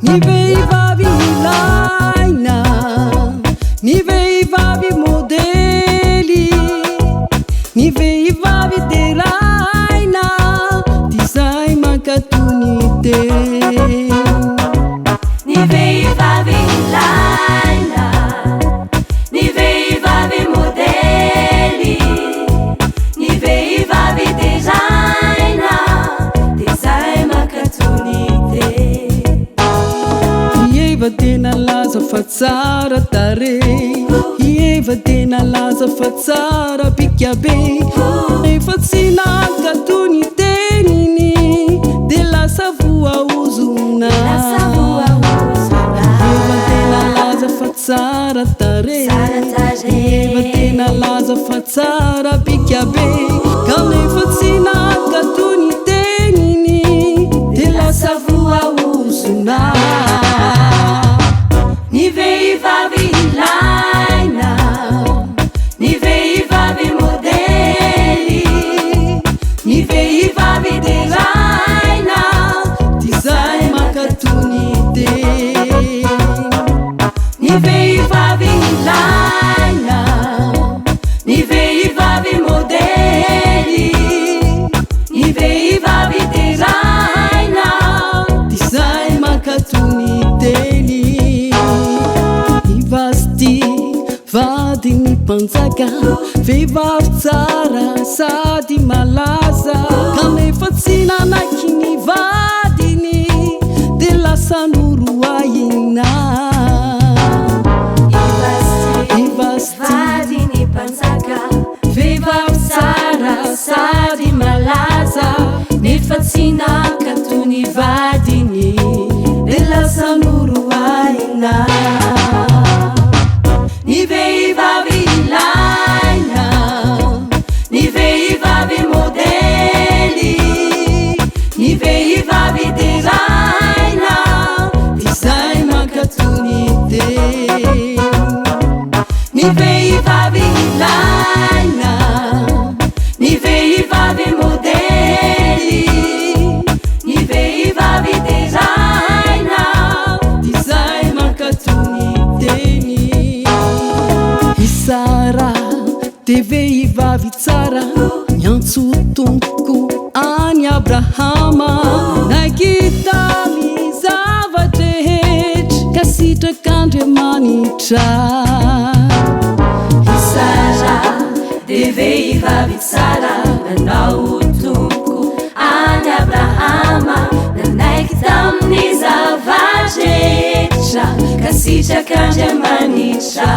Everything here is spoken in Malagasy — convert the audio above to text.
Ni vehivavy ilaina, ni vehivavy modely, ni vehivavy deraina, ty zay mankatony teny. Ni vehivavy ilaina, ni vehivavy modely, ni vehivavy deraina, ty zay mankatony teny. Ieva tena laza fa tsara tarehy, ieva tena laza fa tsara bika be, efa tsy nankatony teniny de lasa voaozona. Ieva tena laza fa tsara tarehy, ieva tena laza fa tsara bika be, kanefa tsy nankatony teniny de lasa voaozona. Ni vehivavy ilaina, ni vehivavy modely, ni vehivavy deraina, ty zay mankatony teny. ni vehivavy ilaina, ni vehivavy modely, ni vehivavy deraina, ty zay mankatony teny. Ivasty vadiny mpanjaka, vehivavy tsara sady malaza, kanefa tsy nanaky ny vadiny de lasa noroaina. Ivasty vadiny mpanjaka, vehivavy tsara sady malaza, nefa tsy nankatony vadiny de lasa noroaina. ni vehivavy ilaina, ni vehivavy modely, ni vehivavy deraina, ty zay mankatony teny. ni vehivavy ilaina, ni vehivavy modely, ni vehivavy deraina, ty zay mankatony teny. Isara de vehivavy tsara, miantso tompoko any Abrahama, nahitany zavatra rehetra ka sitrak'Andriamanitra. Isara de vehivavy tsara, nanao tompoko any Abrahama, nanaiky tamin'ny zavatra rehetra ka sitrak'Andriamanitra.